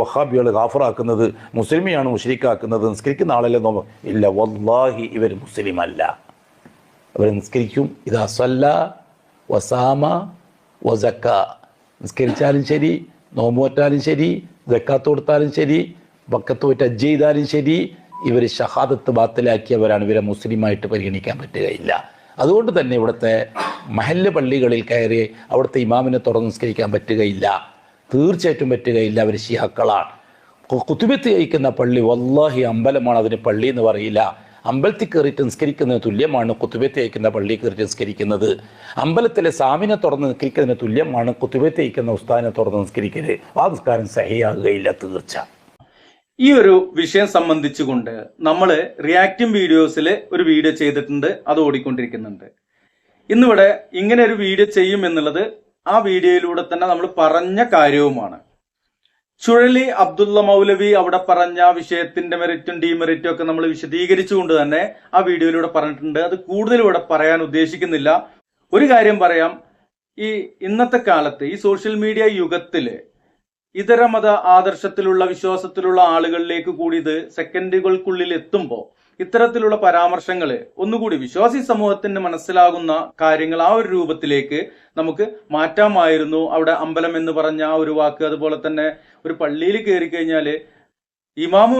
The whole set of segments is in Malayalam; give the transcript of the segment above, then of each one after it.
വഹാബികൾ ഗാഫറാക്കുന്നത്, മുസ്ലിമിയാണ് മുശ്രിക്കാക്കുന്നത്, നിസ്കരിക്കുന്ന ആളല്ലേ നോക്കാം. ഇല്ല, വല്ലാഹി ഇവർ മുസ്ലിം അല്ല. അവർ നിസ്കരിക്കും. ഇതാ സല്ല വസാമ വസക്ക, നിസ്കരിച്ചാലും ശരി, നോമ്പുവറ്റാലും ശരി, സക്കാത്ത് കൊടുത്താലും ശരി, ബക്കത്ത് പോയിട്ട് ഹജ്ജ് ചെയ്താലും ശരി, ഇവർ ഷഹാദത്ത് ബാത്തിലാക്കിയവരാണ്. ഇവരെ മുസ്ലിമായിട്ട് പരിഗണിക്കാൻ പറ്റുകയില്ല. അതുകൊണ്ട് തന്നെ ഇവിടുത്തെ മഹല്ല് പള്ളികളിൽ കയറി അവിടുത്തെ ഇമാമിനെ തുറന്ന് നിസ്കരിക്കാൻ പറ്റുകയില്ല, തീർച്ചയായിട്ടും പറ്റുകയില്ല. അവർ ശിഹാക്കളാണ്. കുത്തുബത്ത് കഴിക്കുന്ന പള്ളി വല്ലാഹി അമ്പലമാണ്, അതിന് പള്ളി എന്ന് പറയില്ല. അമ്പലത്തിൽ കയറിയിട്ട് നിസ്കരിക്കുന്നതിന് തുല്യമാണ് കുത്തുബത്ത് കഴിക്കുന്ന പള്ളി കയറിയിട്ട് നിസ്കരിക്കുന്നത്. അമ്പലത്തിലെ സാമിനെ തുറന്ന് നിസ്കരിക്കുന്നതിന് തുല്യമാണ് കുത്തുബത്ത് കഴിക്കുന്ന ഉസ്താദിനെ തുറന്ന് നിസ്കരിക്കരുത്. ആ നിസ്കാരം സഹിയാകുകയില്ല തീർച്ച. ഈ ഒരു വിഷയം സംബന്ധിച്ചുകൊണ്ട് നമ്മൾ റിയാക്റ്റിംഗ് വീഡിയോസിൽ ഒരു വീഡിയോ ചെയ്തിട്ടുണ്ട്, അത് ഓടിക്കൊണ്ടിരിക്കുന്നുണ്ട്. ഇന്നിവിടെ ഇങ്ങനെ ഒരു വീഡിയോ ചെയ്യും എന്നുള്ളത് ആ വീഡിയോയിലൂടെ തന്നെ നമ്മൾ പറഞ്ഞ കാര്യവുമാണ്. ചുഴലി അബ്ദുള്ള മൗലവി അവിടെ പറഞ്ഞ വിഷയത്തിന്റെ മെറിറ്റും ഡീമെറിറ്റും ഒക്കെ നമ്മൾ വിശദീകരിച്ചുകൊണ്ട് തന്നെ ആ വീഡിയോയിലൂടെ പറഞ്ഞിട്ടുണ്ട്. അത് കൂടുതൽ ഇവിടെ പറയാൻ ഉദ്ദേശിക്കുന്നില്ല. ഒരു കാര്യം പറയാം, ഈ ഇന്നത്തെ കാലത്ത് ഈ സോഷ്യൽ മീഡിയ യുഗത്തില് ഇതര മത ആദർശത്തിലുള്ള വിശ്വാസത്തിലുള്ള ആളുകളിലേക്ക് കൂടി ഇത് സെക്കൻഡുകൾക്കുള്ളിൽ എത്തുമ്പോൾ ഇത്തരത്തിലുള്ള പരാമർശങ്ങൾ ഒന്നുകൂടി വിശ്വാസി സമൂഹത്തിന് മനസ്സിലാകുന്ന കാര്യങ്ങൾ ആ ഒരു രൂപത്തിലേക്ക് നമുക്ക് മാറ്റാമായിരുന്നു. അവിടെ അമ്പലം എന്ന് പറഞ്ഞ ആ ഒരു വാക്ക്, അതുപോലെ തന്നെ ഒരു പള്ളിയിൽ കയറി കഴിഞ്ഞാല് ഇമാമ്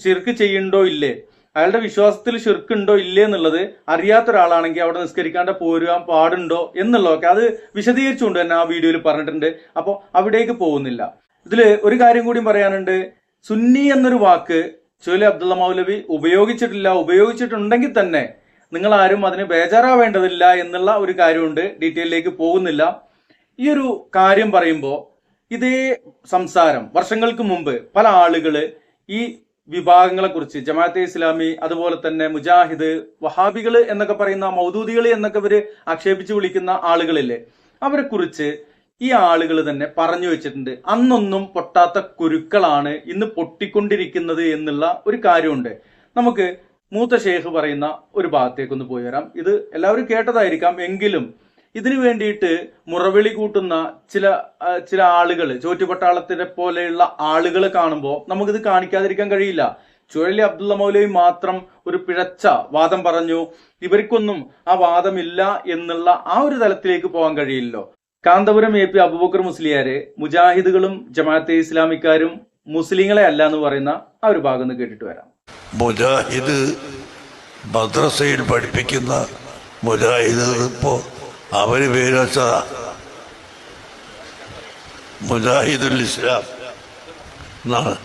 ശിർക്ക് ചെയ്യണ്ടോ ഇല്ലേ, അയാളുടെ വിശ്വാസത്തിൽ ശിർക്കുണ്ടോ ഇല്ലേ എന്നുള്ളത് അറിയാത്ത ഒരാളാണെങ്കിൽ അവിടെ നിസ്കരിക്കാണ്ട് പോരുവാൻ പാടുണ്ടോ എന്നുള്ളതൊക്കെ അത് വിശദീകരിച്ചുകൊണ്ട് തന്നെ ആ വീഡിയോയിൽ പറഞ്ഞിട്ടുണ്ട്. അപ്പോൾ അവിടേക്ക് പോകുന്നില്ല. ഇതില് ഒരു കാര്യം കൂടി പറയാനുണ്ട്. സുന്നി എന്നൊരു വാക്ക് ചുഴലി അബ്ദുള്ള മൗലവി ഉപയോഗിച്ചിട്ടില്ല. ഉപയോഗിച്ചിട്ടുണ്ടെങ്കിൽ തന്നെ നിങ്ങൾ ആരും അതിന് ബേജാറാവേണ്ടതില്ല എന്നുള്ള ഒരു കാര്യമുണ്ട്. ഡീറ്റെയിലേക്ക് പോകുന്നില്ല. ഈ ഒരു കാര്യം പറയുമ്പോൾ ഇതേ സംസാരം വർഷങ്ങൾക്ക് മുമ്പ് പല ആളുകള് ഈ വിഭാഗങ്ങളെ കുറിച്ച്, ജമാഅത്തെ ഇസ്ലാമി, അതുപോലെ തന്നെ മുജാഹിദ്, വഹാബികള് എന്നൊക്കെ പറയുന്ന മൗദൂദികൾ എന്നൊക്കെ ഇവര് ആക്ഷേപിച്ച് വിളിക്കുന്ന ആളുകളില്ലേ, അവരെ കുറിച്ച് ഈ ആളുകൾ തന്നെ പറഞ്ഞു വെച്ചിട്ടുണ്ട്. അന്നൊന്നും പൊട്ടാത്ത കുരുക്കളാണ് ഇന്ന് പൊട്ടിക്കൊണ്ടിരിക്കുന്നത് എന്നുള്ള ഒരു കാര്യമുണ്ട്. നമുക്ക് മൂത്ത ഷേഖ് പറയുന്ന ഒരു ഭാഗത്തേക്കൊന്ന് പോയി വരാം. ഇത് എല്ലാവരും കേട്ടതായിരിക്കാം, എങ്കിലും ഇതിനു വേണ്ടിയിട്ട് മുറവിളി കൂട്ടുന്ന ചില ആളുകൾ, ചോറ്റുപട്ടാളത്തിനെ പോലെയുള്ള ആളുകൾ കാണുമ്പോൾ നമുക്കിത് കാണിക്കാതിരിക്കാൻ കഴിയില്ല. ചുഴലി അബ്ദുള്ള മൗലവി മാത്രം ഒരു പിഴച്ച വാദം പറഞ്ഞു, ഇവർക്കൊന്നും ആ വാദമില്ല എന്നുള്ള ആ ഒരു തലത്തിലേക്ക് പോകാൻ കഴിയില്ലല്ലോ. കാന്തപുരം AP അബൂബക്കർ മുസ്ലിയാര് മുജാഹിദുകളും ജമാഅത്തെ ഇസ്ലാമിക്കാരും മുസ്ലിങ്ങളെ അല്ല എന്ന് പറയുന്ന ആ ഒരു ഭാഗം ഒന്ന് കേട്ടിട്ട് വരാം. മുജാഹിദ് മദ്രസയിൽ പഠിപ്പിക്കുന്ന മുജാഹിദ് ഇപ്പോ അവര് പേര് വെച്ചതാ മുജാഹിദുൽ ഇസ്ലാം എന്നാണ്.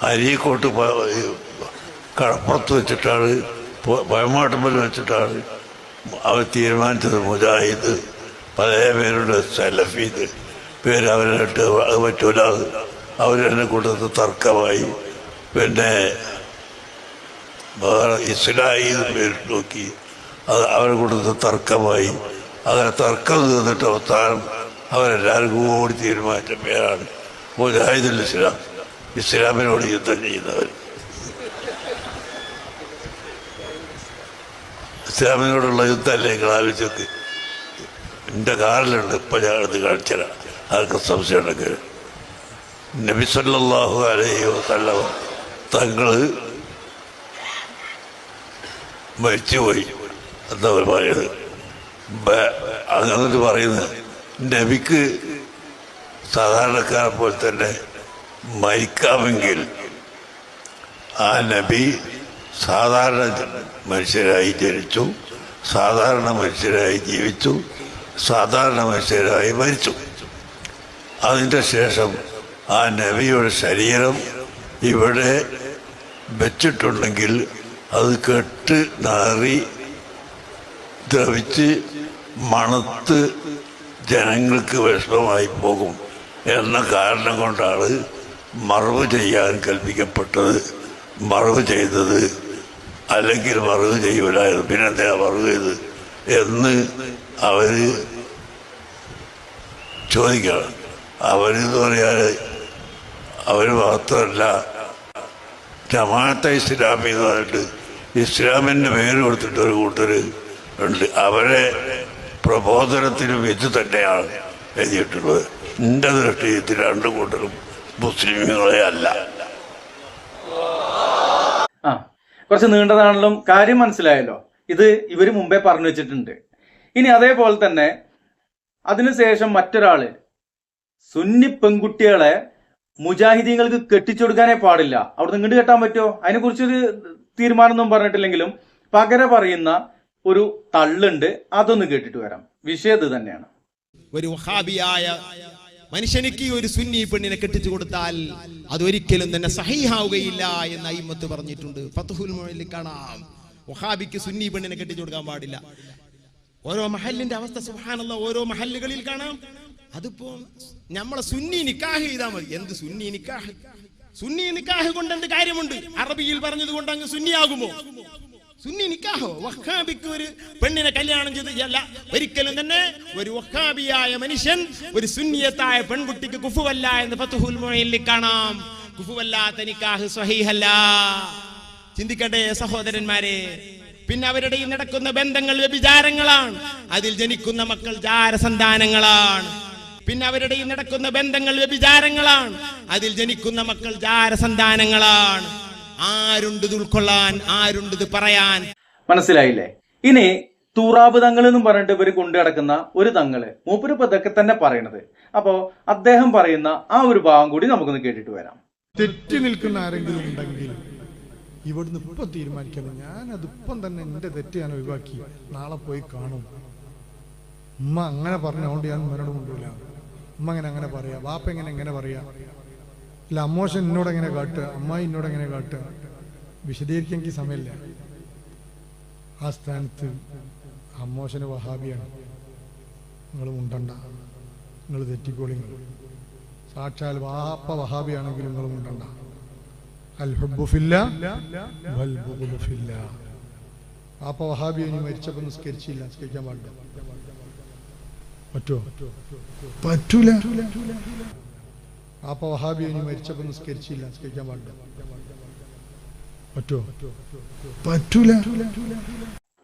അരീക്കോട്ട് കടപ്പുറത്ത് വെച്ചിട്ടാണ്, പഴമാട്ടുമ്പൽ വെച്ചിട്ടാണ് അവർ തീരുമാനിച്ചത്. മുജാഹിദ് പല പേരുണ്ട്, സലഫീത് പേര് അവരിട്ട് അത് പറ്റൂല, അവരെന്നെ കൂട്ടത്തിൽ തർക്കമായി. പിന്നെ ഇസ്ലായി പേര് നോക്കി, അത് അവരെ കൂട്ടത്തിൽ തർക്കമായി. അങ്ങനെ തർക്കം തീർന്നിട്ട് അവസാനം അവരെല്ലാവരും കൂടി തീരുമാനിച്ച പേരാണ് മുജാഹിദുൽ ഇസ്ലാം. ഇസ്ലാമിനോട് യുദ്ധം ചെയ്യുന്നവർ, ഇസ്ലാമിനോടുള്ള യുദ്ധമല്ലേ നിങ്ങൾ ആലോചിച്ചൊക്കെ. എൻ്റെ കാറിലുണ്ട്, ഇപ്പം ഞാനത് കാണിച്ചതാണ് ആർക്കും സംശയം ഉണ്ടെങ്കിൽ. നബി സല്ലല്ലാഹു അലൈഹി വസല്ലം തങ്ങൾ മരിച്ചുപോയി എന്താ പറയുന്നത്, അങ്ങനെ പറയുന്നത്. നബിക്ക് സാധാരണക്കാരെ പോലെ തന്നെ മരിക്കാമെങ്കിൽ ആ നബി സാധാരണ മനുഷ്യരായി ജനിച്ചു, സാധാരണ മനുഷ്യരായി ജീവിച്ചു, സാധാരണ മനുഷ്യരായി മരിച്ചു. അതിൻ്റെ ശേഷം ആ നബിയുടെ ശരീരം ഇവിടെ വെച്ചിട്ടുണ്ടെങ്കിൽ അത് കെട്ട് നാറി ദ്രവിച്ച് മണത്ത് ജനങ്ങൾക്ക് വിഷമമായി പോകും എന്ന കാരണം കൊണ്ടാണ് മറവ് ചെയ്യാൻ കൽപ്പിക്കപ്പെട്ടത്. മറവ് ചെയ്തത്, അല്ലെങ്കിൽ മറവ് ചെയ്യൂലായിരുന്നു, പിന്നെന്താ മറവ് ചെയ്ത് എന്ന് അവർ ചോദിക്കണം. അവരെന്ന് പറയാൻ അവർ മാത്രമല്ല, ജമാഅത്തെ ഇസ്ലാമി എന്ന് പറഞ്ഞിട്ട് ഇസ്ലാമിൻ്റെ പേര് കൊടുത്തിട്ട് ഒരു കൂട്ടർ ഉണ്ട്. അവരെ പ്രബോധനത്തിനും ഇത് തന്നെയാണ് എഴുതിയിട്ടുള്ളത്. എൻ്റെ ദൃഷ്ടിയിൽ രണ്ട് കൂട്ടരും മുസ്ലിമുകളെ അല്ല. ആ, കുറച്ച് നീണ്ടതാണെങ്കിലും കാര്യം മനസ്സിലായല്ലോ. ഇത് ഇവര് മുമ്പേ പറഞ്ഞു വെച്ചിട്ടുണ്ട്. ഇനി അതേപോലെ തന്നെ അതിനുശേഷം മറ്റൊരാള് സുന്നി പെൺകുട്ടികളെ മുജാഹിദീങ്ങൾക്ക് കെട്ടിച്ചു കൊടുക്കാനേ പാടില്ല, അവിടെ നിന്ന് ഇങ്ങോട്ട് കെട്ടാൻ പറ്റുമോ, അതിനെ കുറിച്ചൊരു തീരുമാനമൊന്നും പറഞ്ഞിട്ടില്ലെങ്കിലും പകരം പറയുന്ന ഒരു തള്ളുണ്ട്. അതൊന്ന് കേട്ടിട്ട് വരാം. വിഷയം ഇത് തന്നെയാണ്. ഒരു വഹാബിയായ മനുഷ്യനിക്ക് ഒരു സുന്നി പെണ്ണിനെ കെട്ടിച്ചു കൊടുത്താൽ അതൊരിക്കലും തന്നെ സഹീഹാവുകയില്ല എന്ന് അയിമത്ത് പറഞ്ഞിട്ടുണ്ട്. ഫത്ഹുൽ മുഈനിൽ കാണാം, വഹാബിക്ക് സുന്നി പെണ്ണിനെ കെട്ടിച്ചു കൊടുക്കാൻ പാടില്ല. ഓരോ മഹല്ലിന്റെ അവസ്ഥ സുബ്ഹാനല്ലാഹ്, ഓരോ മഹല്ലുകളിൽ കാണാം. അതിപ്പോ നമ്മളെ സുന്നി നിക്കാഹ് ചെയ്താൽ മതി. എന്ത് സുന്നി നിക്കാഹ്? സുന്നി നിക്കാഹ് കൊണ്ട് എന്ത് കാര്യമുണ്ട്? അറബിയിൽ പറഞ്ഞത് കൊണ്ട് അങ്ങ് സുന്നിയാകുമോ? സുന്നി നിക്കാഹോ? വഹാബിക്ക് ഒരു പെണ്ണിനെ കല്യാണം ചെയ്തല്ല. ഒരിക്കലും തന്നെ ഒരു വഹാബിയായ മനുഷ്യൻ ഒരു സുന്നിയത്തായ പെൺകുട്ടിക്ക് കുഫുവല്ല എന്ന് ഫത്ഹുൽ മുഈനിൽ കാണാം. കുഫുവല്ലാത്ത നിക്കാഹ് സ്വഹീഹല്ല. ചിന്തിക്കട്ടെ സഹോദരന്മാരെ. പിന്നെ അവരുടെ നടക്കുന്ന ബന്ധങ്ങൾ വ്യഭിചാരങ്ങളാണ്. അതിൽ ജനിക്കുന്ന മക്കൾ ജാരസന്താനങ്ങളാണ്. പിന്നെ അവരുടെ നടക്കുന്ന ബന്ധങ്ങൾ വ്യഭിചാരങ്ങളാണ്. അതിൽ ജനിക്കുന്ന മക്കൾ ജാരസന്താനങ്ങളാണ്. ആരുണ്ടത് ഉൾക്കൊള്ളാൻ? ആരുണ്ടത് പറയാൻ? മനസ്സിലായില്ലേ? ഇനി തൂറാബ് തങ്ങൾ എന്നും പറഞ്ഞിട്ട് ഇവര് കൊണ്ടു നടക്കുന്ന ഒരു തങ്ങള് മൂപ്പര് ഇതൊക്കെ തന്നെ പറയണത്. അപ്പോ അദ്ദേഹം പറയുന്ന ആ ഒരു ഭാഗം കൂടി നമുക്കൊന്ന് കേട്ടിട്ട് വരാം. തെറ്റി നിൽക്കുന്ന ആരെങ്കിലും ഉണ്ടെങ്കിൽ ഇവിടുന്ന് ഇപ്പം തീരുമാനിക്കണം, ഞാൻ അതിപ്പം തന്നെ എന്റെ തെറ്റ് ഞാൻ ഒഴിവാക്കി നാളെ പോയി കാണും. ഉമ്മ അങ്ങനെ പറഞ്ഞുകൊണ്ട് ഞാൻ ഉമ്മനോട് കൊണ്ടുപോയില്ല. ഉമ്മ അങ്ങനെ പറയാ, വാപ്പ എങ്ങനെ പറയാ, ഇല്ല അമ്മോശൻ എന്നോട് എങ്ങനെ കാട്ടുക, അമ്മായി എന്നോട് എങ്ങനെ കാട്ടുക, വിശദീകരിക്കാൻ എനിക്ക് സമയമില്ല. ആ സ്ഥാനത്ത് അമ്മോശന് വഹാബിയാണ്, നിങ്ങൾ മുണ്ടണ്ട, നിങ്ങൾ തെറ്റിക്കോളി. സാക്ഷാൽ വാപ്പ വഹാബിയാണെങ്കിലും നിങ്ങൾ മുണ്ടണ്ട. അൽ ഹുബ്ബു ഫില്ലാ വൽ ബുഗ്ദു ഫില്ലാ. വാപ്പ വഹാബി ഇനി മരിച്ചപ്പോൾ നിസ്കരിച്ചില്ല, നിസ്കരിക്കാൻ പാടില്ല. പറ്റുമോ? പറ്റൂല. വാപ്പ വഹാബി ഇനി മരിച്ചപ്പോൾ നിസ്കരിച്ചില്ല, നിസ്കരിക്കാൻ പാടില്ല. പറ്റുമോ? പറ്റൂല.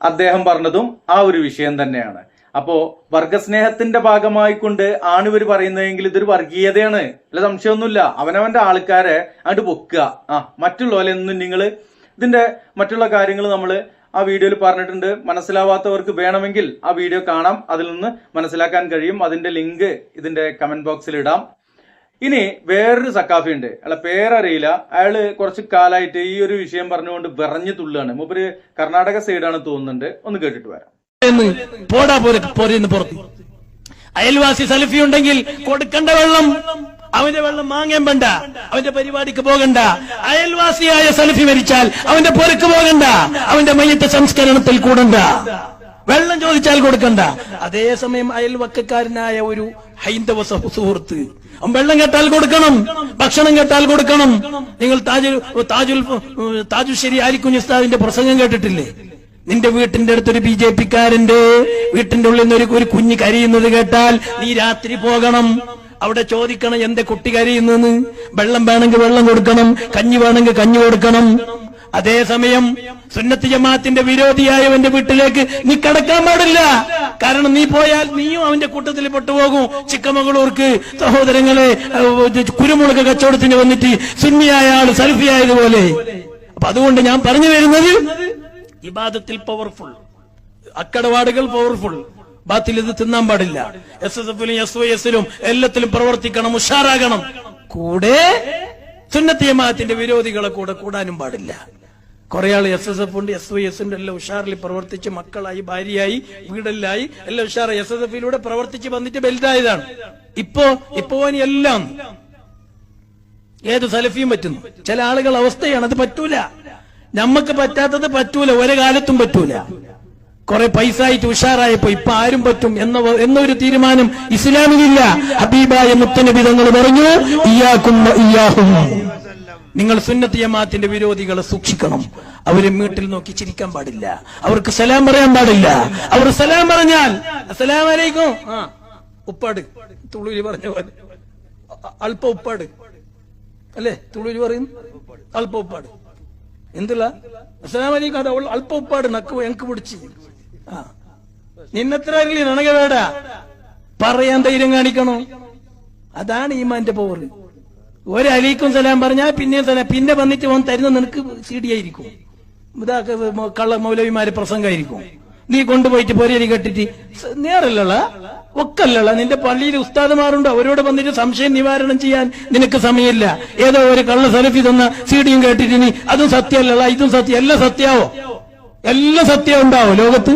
അദ്ദേഹം പറഞ്ഞതും ആ ഒരു വിഷയം തന്നെയാണ്. അപ്പോ വർഗസ്നേഹത്തിന്റെ ഭാഗമായിക്കൊണ്ട് ആണ് ഇവർ പറയുന്നതെങ്കിൽ ഇതൊരു വർഗീയതയാണ്, അല്ല സംശയമൊന്നുമില്ല. അവനവന്റെ ആൾക്കാരെ അങ്ങോട്ട് പൊക്കുക. മറ്റുള്ളവരെയൊന്നും നിങ്ങൾ ഇതിന്റെ മറ്റുള്ള കാര്യങ്ങൾ നമ്മൾ ആ വീഡിയോയിൽ പറഞ്ഞിട്ടുണ്ട്. മനസ്സിലാവാത്തവർക്ക് വേണമെങ്കിൽ ആ വീഡിയോ കാണാം, അതിൽ നിന്ന് മനസ്സിലാക്കാൻ കഴിയും. അതിന്റെ ലിങ്ക് ഇതിന്റെ കമന്റ് ബോക്സിൽ ഇടാം. ഇനി വേറൊരു സക്കാഫി ഉണ്ട്, അയാളെ പേരറിയില്ല. അയാള് കുറച്ച് കാലമായിട്ട് ഈ ഒരു വിഷയം പറഞ്ഞുകൊണ്ട് വിറഞ്ഞു തുള്ളുകയാണ്. മൂപ്പര് കർണാടക സൈഡാണ് തോന്നുന്നുണ്ട്. ഒന്ന് കേട്ടിട്ട് വരാം. പോടാ പോരെന്ന് പുറത്ത് അയൽവാസി സലഫി ഉണ്ടെങ്കിൽ കൊടുക്കേണ്ട വെള്ളം അവന്റെ വെള്ളം മാങ്ങാൻ വേണ്ട, അവന്റെ പരിപാടിക്ക് പോകണ്ട. അയൽവാസിയായ സലഫി മരിച്ചാൽ അവന്റെ പൊരക്ക് പോകണ്ട, അവന്റെ മയ്യത്ത് സംസ്കരണത്തിൽ കൂടണ്ട, വെള്ളം ചോദിച്ചാൽ കൊടുക്കണ്ട. അതേസമയം അയൽവക്കക്കാരനായ ഒരു ഹൈന്ദവ സുഹൃത്ത് വെള്ളം കേട്ടാൽ കൊടുക്കണം, ഭക്ഷണം കേട്ടാൽ കൊടുക്കണം. നിങ്ങൾ താജുശ്ശേരി ആലിക്കുഞ്ഞ് ഉസ്താദിന്റെ പ്രസംഗം കേട്ടിട്ടില്ലേ? നിന്റെ വീട്ടിന്റെ അടുത്തൊരു BJP-ക്കാരന്റെ വീട്ടിന്റെ ഉള്ളിൽ നിന്ന് ഒരു കുഞ്ഞ് കരയുന്നത് കേട്ടാൽ നീ രാത്രി പോകണം, അവിടെ ചോദിക്കണം എന്റെ കുട്ടി കരയുന്നെന്ന്. വെള്ളം വേണമെങ്കിൽ വെള്ളം കൊടുക്കണം, കഞ്ഞി വേണമെങ്കിൽ കഞ്ഞി കൊടുക്കണം. അതേസമയം സുന്നത്ത് ജമാഅത്തിന്റെ വിരോധിയായവന്റെ വീട്ടിലേക്ക് നീ കടക്കാൻ പാടില്ല. കാരണം നീ പോയാൽ നീയും അവന്റെ കൂട്ടത്തിൽ പെട്ടുപോകും. ചിക്കമംഗളൂർക്ക് സഹോദരങ്ങളെ കുരുമുളക് കച്ചവടത്തിന് വന്നിട്ട് സുന്നിയായ ആള് സൽഫിയായതുപോലെ. അപ്പൊ അതുകൊണ്ട് ഞാൻ പറഞ്ഞു വരുന്നത്, ഇബാദത്തിൽ പവർഫുൾ, അക്കടപാടുകൾ പവർഫുൾ, ബാത്തിൽ ഇത് തിന്നാൻ പാടില്ല. SSF-ലും SYS-ലും എല്ലാത്തിലും പ്രവർത്തിക്കണം, ഉഷാറാകണം. കൂടെ സുന്നത്ത് ജമാഅത്തിന്റെ വിരോധികളെ കൂടെ കൂടാനും പാടില്ല. കുറെ ആൾ SSF ഉണ്ട്, SYS ഉണ്ട്, എല്ലാം ഉഷാറിൽ പ്രവർത്തിച്ച് മക്കളായി, ഭാര്യയായി, വീടെല്ലായി, എല്ലാം ഉഷാറായി SSF-ലൂടെ പ്രവർത്തിച്ച് വന്നിട്ട് വലുതായതാണ്. ഇപ്പോ എല്ലാം ഏത് സലഫിയും പറ്റുന്നു. ചില ആളുകൾ അവസ്ഥയാണ്, അത് പറ്റൂല. നമ്മക്ക് പറ്റാത്തത് പറ്റൂല, ഒരു കാലത്തും പറ്റൂല. കുറെ പൈസ ആയിട്ട് ഉഷാറായപ്പോ ഇപ്പൊ ആരും പറ്റും എന്നൊരു തീരുമാനം ഇസ്ലാമിലില്ല. ഹബീബായ മുത്തനബി തങ്ങൾ പറഞ്ഞു, ഇയ്യാകും ഇയ്യാഹും, നിങ്ങൾ സുന്നത്ത് ജമാഅത്തിന്റെ വിരോധികളെ സൂക്ഷിക്കണം. അവരെ വീട്ടിൽ നോക്കി ചിരിക്കാൻ പാടില്ല, അവർക്ക് സലാം പറയാൻ പാടില്ല. അവർ സലാം പറഞ്ഞാൽ അസ്സലാമു അലൈക്കും, ഉപ്പാട്, തുളൂര് പറഞ്ഞ പോലെ അല്പ ഉപ്പാട് അല്ലേ, തുളൂര് പറയും അല്പ ഉപ്പാട്. എന്തില്ല അസ്സലാമു അലൈക്കും, അത് അവൾ അല്പ ഉപ്പാട് നക്ക് എനിക്ക് പിടിച്ച് നിന്നെത്ര അറിയില്ല, ನನಗೆ വേണ്ട പറയാൻ ധൈര്യം കാണിക്കണോ. അതാണ് ഈമാന്റെ പവർ. ഒരു അലൈക്കും സലാം പറഞ്ഞാൽ പിന്നെ വന്നിട്ട് ഓൻ തരുന്ന നിനക്ക് സീഡിയായിരിക്കും, ഇതാ കള്ള മൗലവിമാര് പ്രസംഗമായിരിക്കും. നീ കൊണ്ടുപോയിട്ട് പൊരേരി കെട്ടിട്ട് നേരല്ല ഒക്കല്ല. നിന്റെ പള്ളിയിൽ ഉസ്താദുമാരുണ്ട്, അവരോട് വന്നിട്ട് സംശയം നിവാരണം ചെയ്യാൻ നിനക്ക് സമയമില്ല. ഏതോ ഒരു കള്ള സലഫി തന്ന സീഡിയും കേട്ടിട്ട് നീ അതും സത്യമല്ല ഇതും സത്യം, എല്ലാം സത്യാവോ? എല്ലാം സത്യം ഉണ്ടാവോ ലോകത്ത്?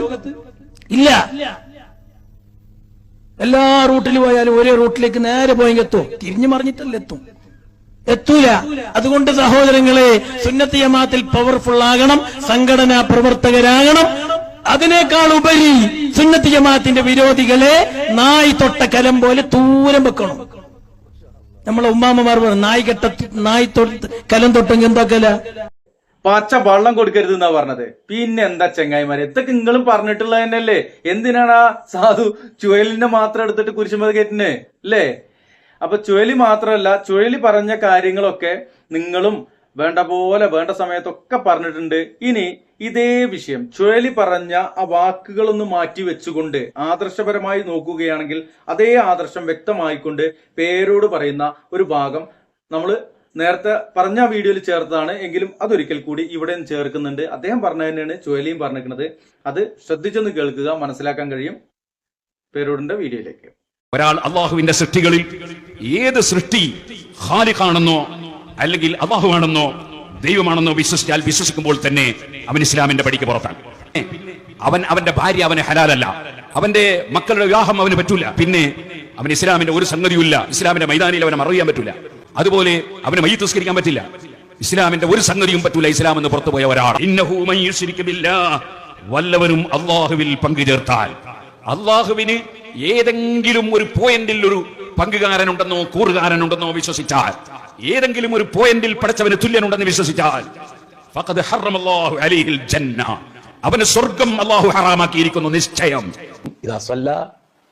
ഇല്ല. എല്ലാ റൂട്ടിൽ പോയാലും ഒരേ റൂട്ടിലേക്ക് നേരെ പോയെങ്കിൽ എത്തും, തിരിഞ്ഞു മറിഞ്ഞിട്ടല്ല എത്തൂല. അതുകൊണ്ട് സഹോദരങ്ങളെ, സുന്നത്ത് ജമാഅത്തിൽ പവർഫുൾ ആകണം, സംഘടനാ പ്രവർത്തകരാകണം. അതിനേക്കാൾ ഉപരി സുന്നത്ത് ജമാഅത്തിന്റെ വിരോധികളെ നായി തൊട്ട കലം പോലെ ദൂരം വെക്കണം. നമ്മളെ ഉമ്മാമ്മമാർ പറഞ്ഞു നായി കലം തൊട്ടെങ്കിൽ എന്താക്കല, പച്ച വെള്ളം കൊടുക്കരുത് എന്നാ പറഞ്ഞത്. പിന്നെ എന്താ ചെങ്ങായിമാരെ, ഇതൊക്കെ നിങ്ങളും പറഞ്ഞിട്ടുള്ളത് തന്നെയല്ലേ? എന്തിനാണ് ആ സാധു ചുഴലിനെ മാത്രം എടുത്തിട്ട് കുരിശുമത കയറ്റിനെ അല്ലേ? അപ്പൊ ചുഴലി മാത്രമല്ല, ചുഴലി പറഞ്ഞ കാര്യങ്ങളൊക്കെ നിങ്ങളും വേണ്ട പോലെ വേണ്ട സമയത്തൊക്കെ പറഞ്ഞിട്ടുണ്ട്. ഇനി ഇതേ വിഷയം ചുഴലി പറഞ്ഞ ആ വാക്കുകളൊന്ന് മാറ്റി വെച്ചുകൊണ്ട് ആദർശപരമായി നോക്കുകയാണെങ്കിൽ അതേ ആദർശം വ്യക്തമായിക്കൊണ്ട് പേരോട് പറയുന്ന ഒരു ഭാഗം നമ്മൾ നേരത്തെ പറഞ്ഞ വീഡിയോയിൽ ചേർത്തതാണ്, എങ്കിലും അതൊരിക്കൽ കൂടി ഇവിടെ ചേർക്കുന്നുണ്ട്. അദ്ദേഹം പറഞ്ഞ തന്നെയാണ് ചുഴലിയും പറഞ്ഞിരിക്കുന്നത്. അത് ശ്രദ്ധിച്ചൊന്ന് കേൾക്കുക, മനസ്സിലാക്കാൻ കഴിയും. പേരോടിന്റെ വീഡിയോയിലേക്ക്. ഒരാൾ അള്ളാഹുവിന്റെ സൃഷ്ടികളിൽ ഏത് സൃഷ്ടി ഖാലിഖാണെന്നോ അല്ലെങ്കിൽ അള്ളാഹുവാണെന്നോ ദൈവമാണെന്നോ വിശ്വസിക്കുമ്പോൾ തന്നെ അവൻ ഇസ്ലാമിന്റെ പടിക്ക് പുറത്താണ്. അവന്റെ ഭാര്യ അവന് ഹലാലല്ല, അവന്റെ മക്കളുടെ വിവാഹം അവന് പറ്റൂല, പിന്നെ അവൻ ഇസ്ലാമിന്റെ ഒരു സംഗതിയുമില്ല, ഇസ്ലാമിന്റെ മൈതാനിയിൽ അവനെ മറിയാൻ പറ്റൂല, അതുപോലെ അവന് മയ്യിത്ത് നിസ്കരിക്കാൻ പറ്റില്ല, ഇസ്ലാമിന്റെ ഒരു സംഗതിയും പറ്റൂല ഇസ്ലാം എന്ന് പുറത്തുപോയ ഒരാൾ. ഇന്നഹു മൻ യുശ്രിക് ബില്ലാഹ്, വല്ലവനും അള്ളാഹുവിൽ പങ്കു ചേർത്താൽ, അള്ളാഹുവിന് ഏതെങ്കിലും ഒരു പോയിന്റിൽ ഒരു പങ്കുകാരനുണ്ടെന്നോ കൂറുകാരനുണ്ടെന്നോ വിശ്വസിച്ചാൽ, ഏതെങ്കിലും ഒരു പോയിന്റിൽ പടച്ചവന് തുല്യനുണ്ടെന്ന് വിശ്വസിച്ചാൽ, ഫഖദ് ഹറമല്ലാഹു അലൈഹിൽ ജന്ന, അവന് സ്വർഗ്ഗം അല്ലാഹു ഹറാമാക്കിയിരിക്കുന്നു നിശ്ചയം. ഇദാ സല്ല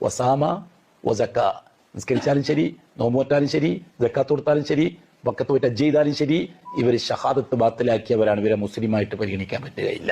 വസാമ വസക്ക, നിസ്കരിച്ചാലും ശരി, നോമ്പോറ്റാലും ശരി, സക്കാത്ത് കൊടുത്താലും ശരി, വക്കത്ത് പോയിട്ട് ഹജ്ജ് ചെയ്താലും ശരി, ഇവർ ഷഹാദത്ത് ബാത്തിലാക്കിയവരാണ്. ഇവരെ മുസ്ലിമായിട്ട് പരിഗണിക്കാൻ പറ്റുകയില്ല.